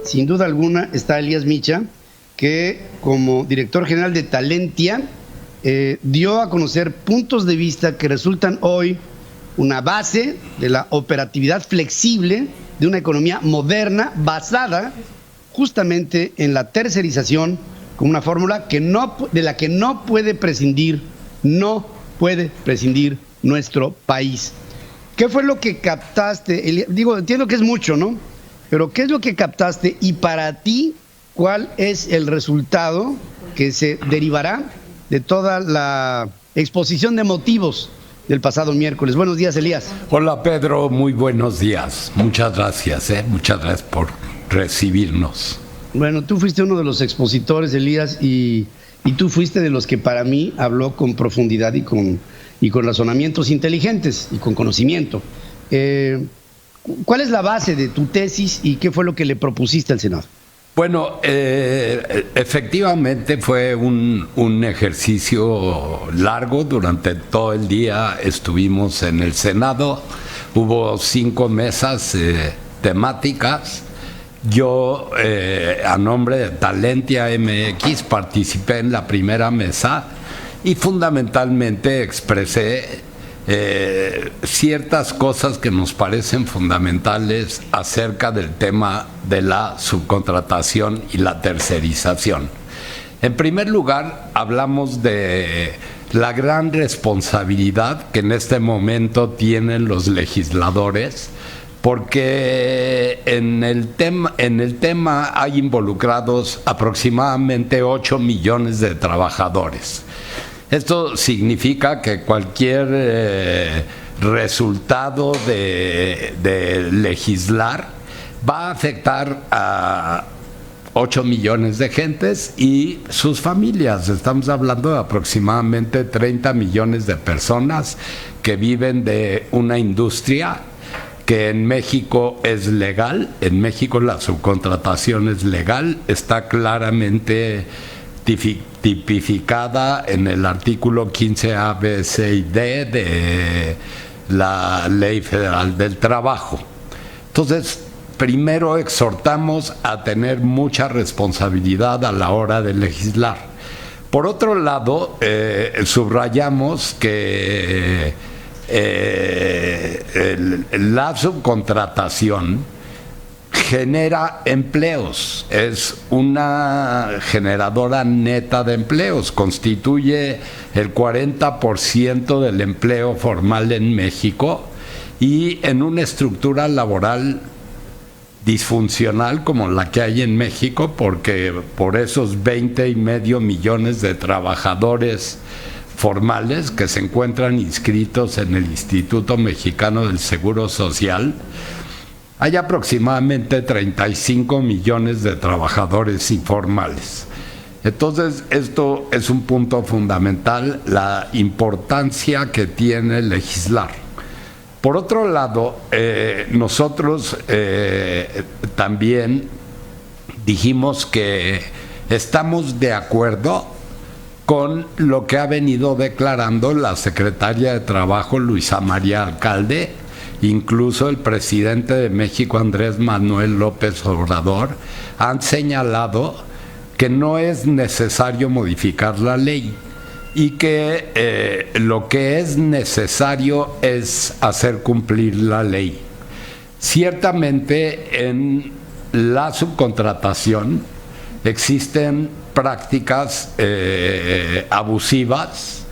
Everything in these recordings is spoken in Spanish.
Sin duda alguna está Elías Micha, que como director general de Talentia dio a conocer puntos de vista que resultan hoy una base de la operatividad flexible de una economía moderna basada justamente en la tercerización como una fórmula de la que no puede prescindir nuestro país. ¿Qué fue lo que captaste? Digo, entiendo que es mucho, ¿no? Pero ¿qué es lo que captaste? Y para ti, ¿cuál es el resultado que se derivará de toda la exposición de motivos del pasado miércoles? Buenos días, Elías. Hola, Pedro, muy buenos días. Muchas gracias, muchas gracias por recibirnos. Bueno, tú fuiste uno de los expositores, Elías, y tú fuiste de los que para mí habló con profundidad y con razonamientos inteligentes y con conocimiento. ¿Cuál es la base de tu tesis y qué fue lo que le propusiste al Senado? Bueno, efectivamente fue un ejercicio largo. Durante todo el día estuvimos en el Senado. Hubo 5 mesas temáticas. Yo, a nombre de Talentia MX, participé en la primera mesa y fundamentalmente expresé ciertas cosas que nos parecen fundamentales acerca del tema de la subcontratación y la tercerización. En primer lugar, hablamos de la gran responsabilidad que en este momento tienen los legisladores, porque en el tema hay involucrados aproximadamente 8 millones de trabajadores. Esto significa que cualquier resultado de legislar va a afectar a 8 millones de gentes y sus familias. Estamos hablando de aproximadamente 30 millones de personas que viven de una industria que en México es legal. En México la subcontratación es legal, está claramente tipificada en el artículo 15A, B, C y D de la Ley Federal del Trabajo. Entonces, primero exhortamos a tener mucha responsabilidad a la hora de legislar. Por otro lado, subrayamos que la subcontratación genera empleos, es una generadora neta de empleos, constituye el 40% del empleo formal en México y en una estructura laboral disfuncional como la que hay en México, porque por esos 20.5 millones de trabajadores formales que se encuentran inscritos en el Instituto Mexicano del Seguro Social, hay aproximadamente 35 millones de trabajadores informales. Entonces, esto es un punto fundamental, la importancia que tiene legislar. Por otro lado, nosotros también dijimos que estamos de acuerdo con lo que ha venido declarando la secretaria de Trabajo, Luisa María Alcalde. Incluso el presidente de México, Andrés Manuel López Obrador, han señalado que no es necesario modificar la ley y que lo que es necesario es hacer cumplir la ley. Ciertamente en la subcontratación existen prácticas abusivas,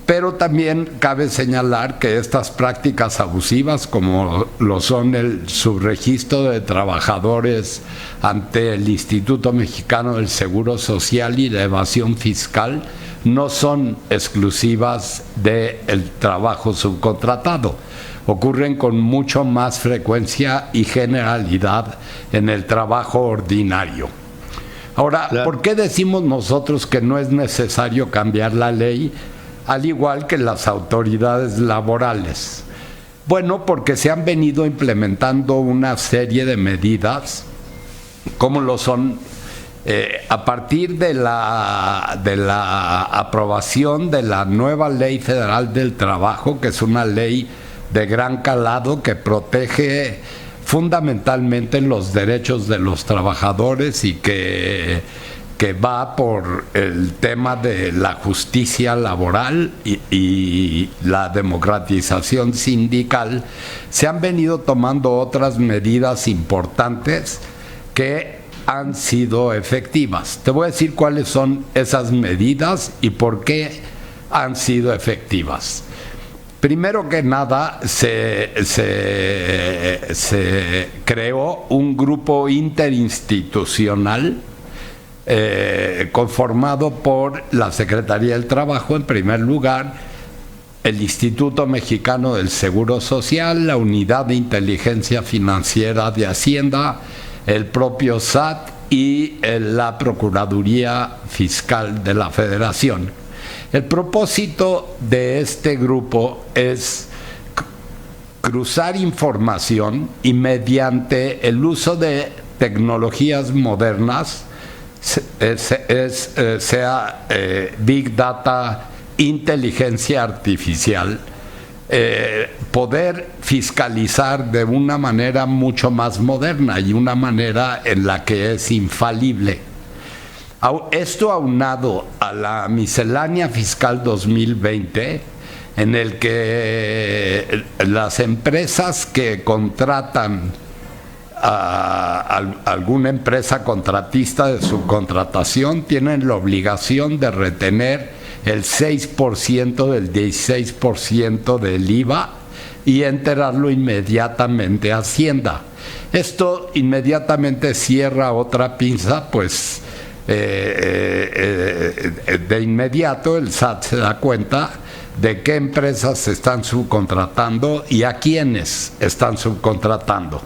pero también cabe señalar que estas prácticas abusivas, como lo son el subregistro de trabajadores ante el Instituto Mexicano del Seguro Social y la evasión fiscal, no son exclusivas del trabajo subcontratado. Ocurren con mucho más frecuencia y generalidad en el trabajo ordinario. Ahora, ¿por qué decimos nosotros que no es necesario cambiar la ley, al igual que las autoridades laborales? Bueno, porque se han venido implementando una serie de medidas, como lo son a partir de la aprobación de la nueva Ley Federal del Trabajo, que es una ley de gran calado que protege fundamentalmente los derechos de los trabajadores y que va por el tema de la justicia laboral y la democratización sindical, se han venido tomando otras medidas importantes que han sido efectivas. Te voy a decir cuáles son esas medidas y por qué han sido efectivas. Primero que nada, se creó un grupo interinstitucional conformado por la Secretaría del Trabajo, en primer lugar, el Instituto Mexicano del Seguro Social, la Unidad de Inteligencia Financiera de Hacienda, el propio SAT y la Procuraduría Fiscal de la Federación. El propósito de este grupo es cruzar información y mediante el uso de tecnologías modernas, sea Big Data, inteligencia artificial, poder fiscalizar de una manera mucho más moderna y una manera en la que es infalible. Esto aunado a la miscelánea fiscal 2020, en el que las empresas que contratan a alguna empresa contratista de subcontratación tienen la obligación de retener el 6% del 16% del IVA y enterarlo inmediatamente a Hacienda. Esto inmediatamente cierra otra pinza, pues de inmediato el SAT se da cuenta de qué empresas se están subcontratando y a quiénes están subcontratando.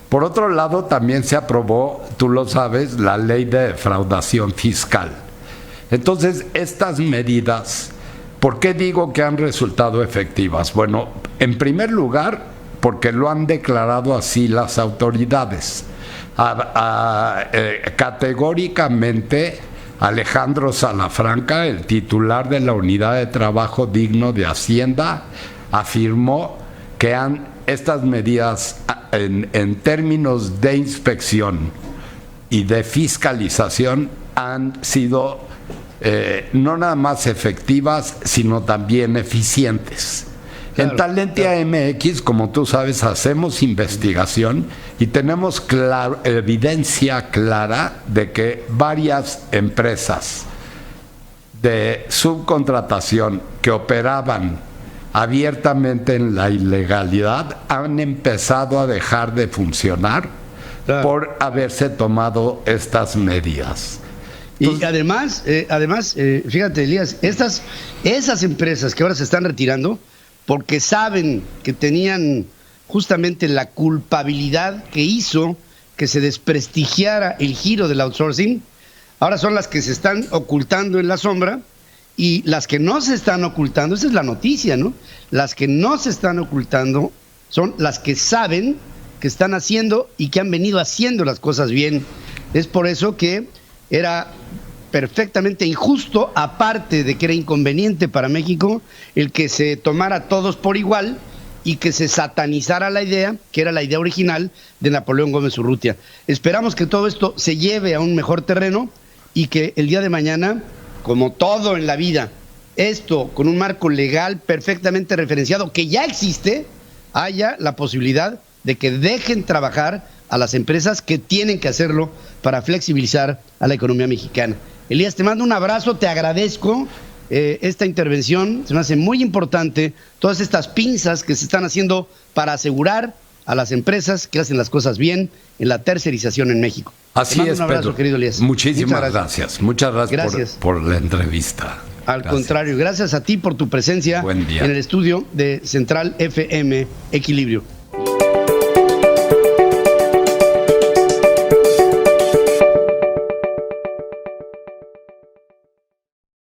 Por otro lado, también se aprobó, tú lo sabes, la ley de defraudación fiscal. Entonces, estas medidas, ¿por qué digo que han resultado efectivas? Bueno, en primer lugar, porque lo han declarado así las autoridades. Categóricamente, Alejandro Salafranca, el titular de la Unidad de Trabajo Digno de Hacienda, afirmó que estas medidas en términos de inspección y de fiscalización han sido no nada más efectivas, sino también eficientes. Claro, en Talentia MX, como tú sabes, hacemos investigación y tenemos evidencia clara de que varias empresas de subcontratación que operaban abiertamente en la ilegalidad han empezado a dejar de funcionar, claro, por haberse tomado estas medidas. Y además, fíjate, Elías, esas empresas que ahora se están retirando porque saben que tenían justamente la culpabilidad que hizo que se desprestigiara el giro del outsourcing, ahora son las que se están ocultando en la sombra, y las que no se están ocultando, esa es la noticia, ¿no? Las que no se están ocultando son las que saben que están haciendo y que han venido haciendo las cosas bien. Es por eso que era perfectamente injusto, aparte de que era inconveniente para México, el que se tomara todos por igual y que se satanizara la idea, que era la idea original de Napoleón Gómez Urrutia. Esperamos que todo esto se lleve a un mejor terreno y que el día de mañana, como todo en la vida, esto con un marco legal perfectamente referenciado, que ya existe, haya la posibilidad de que dejen trabajar a las empresas que tienen que hacerlo para flexibilizar a la economía mexicana. Elías, te mando un abrazo, te agradezco esta intervención, se me hace muy importante todas estas pinzas que se están haciendo para asegurar a las empresas que hacen las cosas bien en la tercerización en México. Así es, un abrazo, Pedro. Querido Elías. Muchísimas gracias. Muchas gracias. Por la entrevista. Al contrario, gracias a ti por tu presencia en el estudio de Central FM Equilibrio.